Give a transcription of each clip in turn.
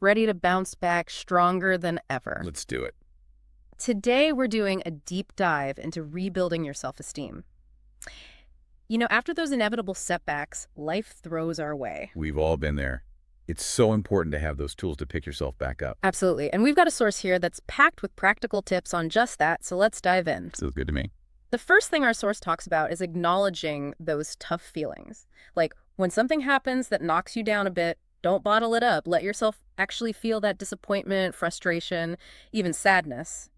ready to bounce back stronger than ever. Let's do it. Today, we're doing a deep dive into rebuilding your self-esteem. After those inevitable setbacks, life throws our way. We've all been there. It's so important to have those tools to pick yourself back up. Absolutely. And we've got a source here that's packed with practical tips on just that, so let's dive in. Feels good to me. The first thing our source talks about is acknowledging those tough feelings. Like, when something happens that knocks you down a bit, don't bottle it up. Let yourself actually feel that disappointment, frustration, even sadness.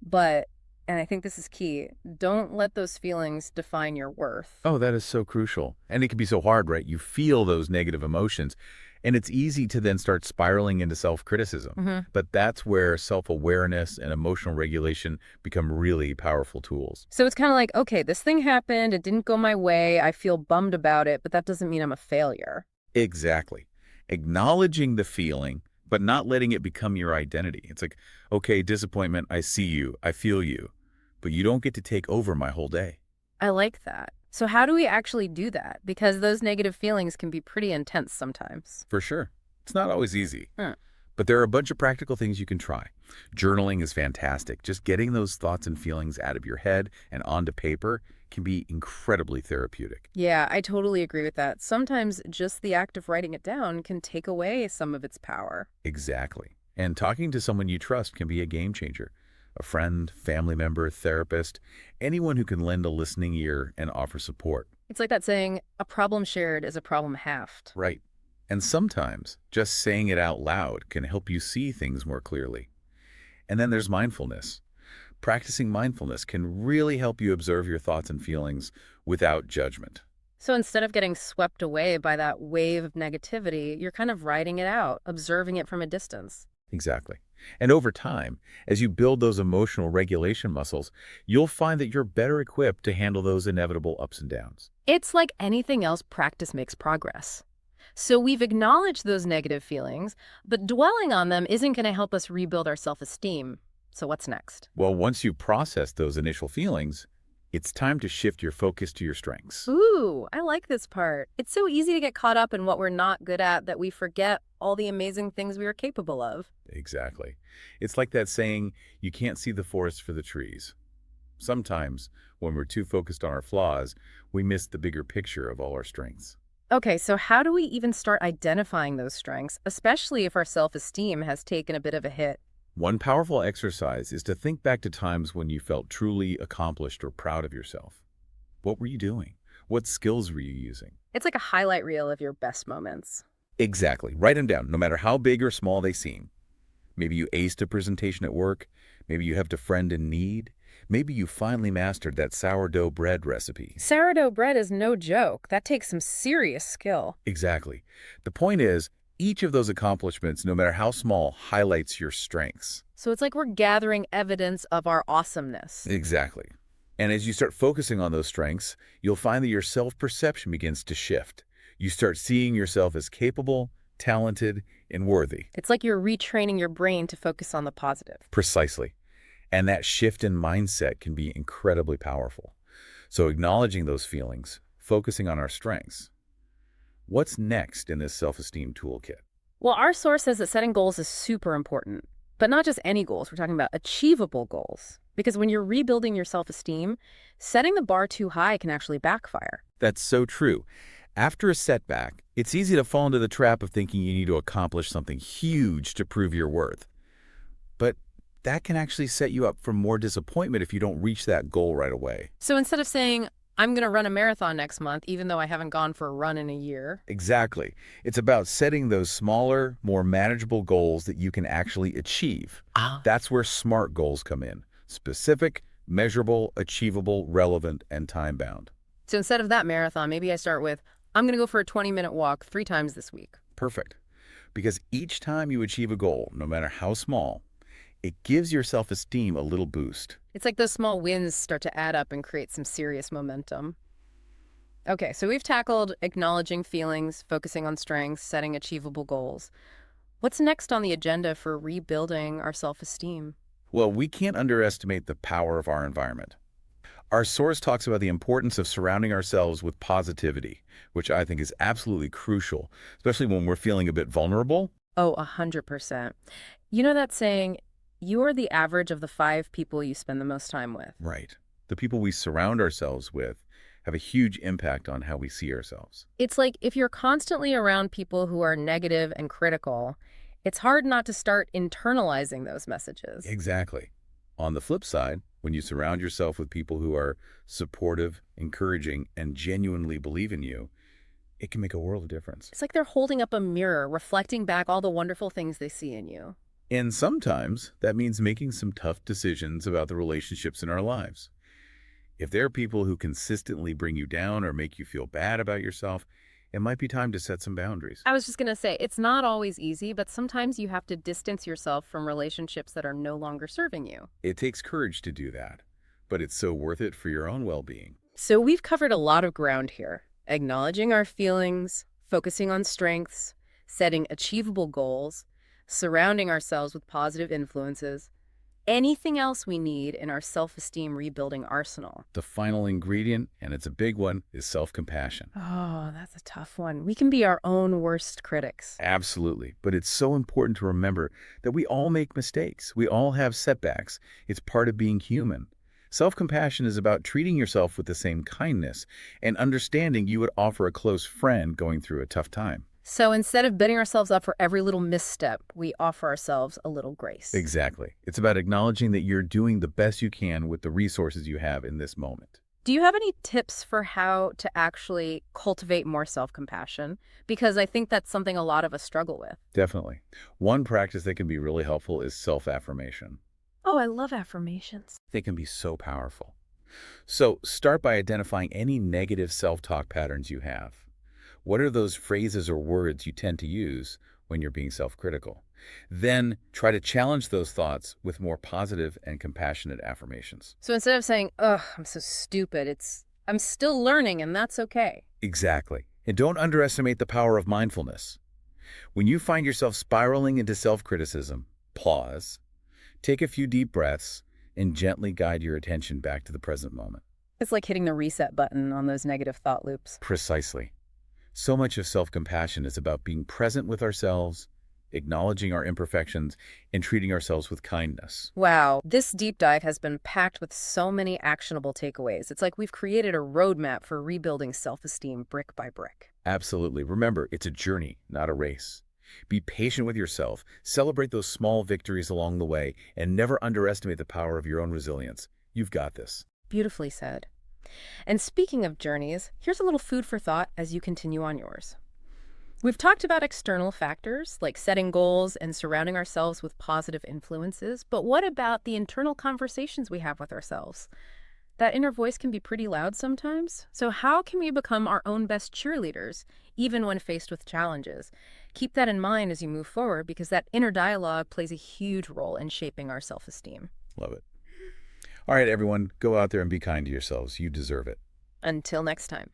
But, and I think this is key, don't let those feelings define your worth. Oh, that is so crucial. And it can be so hard, right? You feel those negative emotions, and it's easy to then start spiraling into self-criticism. But that's where self-awareness and emotional regulation become really powerful tools. So it's kind of like, okay, this thing happened, it didn't go my way, I feel bummed about it, but that doesn't mean I'm a failure. Exactly. Acknowledging the feeling, but not letting it become your identity. It's like, okay, disappointment, I see you, I feel you, but you don't get to take over my whole day. I like that. So how do we actually do that? Because those negative feelings can be pretty intense sometimes. For sure. It's not always easy. Huh. But there are a bunch of practical things you can try. Journaling is fantastic. Just getting those thoughts and feelings out of your head and onto paper can be incredibly therapeutic. Yeah, I totally agree with that. Sometimes just the act of writing it down can take away some of its power. Exactly. And talking to someone you trust can be a game changer. A friend, family member, therapist, anyone who can lend a listening ear and offer support. It's like that saying, a problem shared is a problem halved. Right. And sometimes just saying it out loud can help you see things more clearly. And then there's mindfulness. Practicing mindfulness can really help you observe your thoughts and feelings without judgment. So instead of getting swept away by that wave of negativity, you're kind of riding it out, observing it from a distance. Exactly. And over time, as you build those emotional regulation muscles, you'll find that you're better equipped to handle those inevitable ups and downs. It's like anything else, practice makes progress. So we've acknowledged those negative feelings, but dwelling on them isn't going to help us rebuild our self-esteem. So what's next? Well, once you process those initial feelings, it's time to shift your focus to your strengths. Ooh, I like this part. It's so easy to get caught up in what we're not good at that we forget all the amazing things we are capable of. Exactly. It's like that saying, you can't see the forest for the trees. Sometimes, when we're too focused on our flaws, we miss the bigger picture of all our strengths. Okay, so how do we even start identifying those strengths, especially if our self-esteem has taken a bit of a hit? One powerful exercise is to think back to times when you felt truly accomplished or proud of yourself. What were you doing? What skills were you using? It's like a highlight reel of your best moments. Exactly. Write them down, no matter how big or small they seem. Maybe you aced a presentation at work. Maybe you helped a friend in need. Maybe you finally mastered that sourdough bread recipe. Sourdough bread is no joke. That takes some serious skill. Exactly. The point is, each of those accomplishments, no matter how small, highlights your strengths. So it's like we're gathering evidence of our awesomeness. Exactly. And as you start focusing on those strengths, you'll find that your self-perception begins to shift. You start seeing yourself as capable, talented, and worthy. It's like you're retraining your brain to focus on the positive. Precisely. And that shift in mindset can be incredibly powerful. So acknowledging those feelings, focusing on our strengths. What's next in this self-esteem toolkit? Well, our source says that setting goals is super important, but not just any goals. We're talking about achievable goals. Because when you're rebuilding your self-esteem, setting the bar too high can actually backfire. That's so true. After a setback, it's easy to fall into the trap of thinking you need to accomplish something huge to prove your worth. But that can actually set you up for more disappointment if you don't reach that goal right away. So instead of saying, I'm going to run a marathon next month, even though I haven't gone for a run in a year. Exactly. It's about setting those smaller, more manageable goals that you can actually achieve. That's where SMART goals come in. Specific, measurable, achievable, relevant, and time-bound. So instead of that marathon, maybe I start with, I'm going to go for a 20-minute walk 3 times this week. Perfect. Because each time you achieve a goal, no matter how small, it gives your self-esteem a little boost. It's like those small wins start to add up and create some serious momentum. Okay, so we've tackled acknowledging feelings, focusing on strengths, setting achievable goals. What's next on the agenda for rebuilding our self-esteem? Well, we can't underestimate the power of our environment. Our source talks about the importance of surrounding ourselves with positivity, which I think is absolutely crucial, especially when we're feeling a bit vulnerable. Oh, 100%. You know that saying, you are the average of the 5 people you spend the most time with. Right. The people we surround ourselves with have a huge impact on how we see ourselves. It's like if you're constantly around people who are negative and critical, it's hard not to start internalizing those messages. Exactly. On the flip side, when you surround yourself with people who are supportive, encouraging, and genuinely believe in you, it can make a world of difference. It's like they're holding up a mirror, reflecting back all the wonderful things they see in you. And sometimes that means making some tough decisions about the relationships in our lives. If there are people who consistently bring you down or make you feel bad about yourself, it might be time to set some boundaries. I was just going to say, it's not always easy, but sometimes you have to distance yourself from relationships that are no longer serving you. It takes courage to do that, but it's so worth it for your own well-being. So we've covered a lot of ground here, acknowledging our feelings, focusing on strengths, setting achievable goals, surrounding ourselves with positive influences, anything else we need in our self-esteem rebuilding arsenal. The final ingredient, and it's a big one, is self-compassion. Oh, that's a tough one. We can be our own worst critics. Absolutely. But it's so important to remember that we all make mistakes. We all have setbacks. It's part of being human. Self-compassion is about treating yourself with the same kindness and understanding you would offer a close friend going through a tough time. So instead of beating ourselves up for every little misstep, we offer ourselves a little grace. Exactly. It's about acknowledging that you're doing the best you can with the resources you have in this moment. Do you have any tips for how to actually cultivate more self-compassion? Because I think that's something a lot of us struggle with. Definitely. One practice that can be really helpful is self-affirmation. Oh, I love affirmations. They can be so powerful. So start by identifying any negative self-talk patterns you have. What are those phrases or words you tend to use when you're being self-critical? Then try to challenge those thoughts with more positive and compassionate affirmations. So instead of saying, ugh, I'm so stupid, I'm still learning and that's okay. Exactly. And don't underestimate the power of mindfulness. When you find yourself spiraling into self-criticism, pause, take a few deep breaths, and gently guide your attention back to the present moment. It's like hitting the reset button on those negative thought loops. Precisely. So much of self-compassion is about being present with ourselves, acknowledging our imperfections, and treating ourselves with kindness. Wow, this deep dive has been packed with so many actionable takeaways. It's like we've created a roadmap for rebuilding self-esteem brick by brick. Absolutely. Remember, it's a journey, not a race. Be patient with yourself, celebrate those small victories along the way, and never underestimate the power of your own resilience. You've got this. Beautifully said. And speaking of journeys, here's a little food for thought as you continue on yours. We've talked about external factors like setting goals and surrounding ourselves with positive influences, but what about the internal conversations we have with ourselves? That inner voice can be pretty loud sometimes. So how can we become our own best cheerleaders, even when faced with challenges? Keep that in mind as you move forward because that inner dialogue plays a huge role in shaping our self-esteem. Love it. All right, everyone, go out there and be kind to yourselves. You deserve it. Until next time.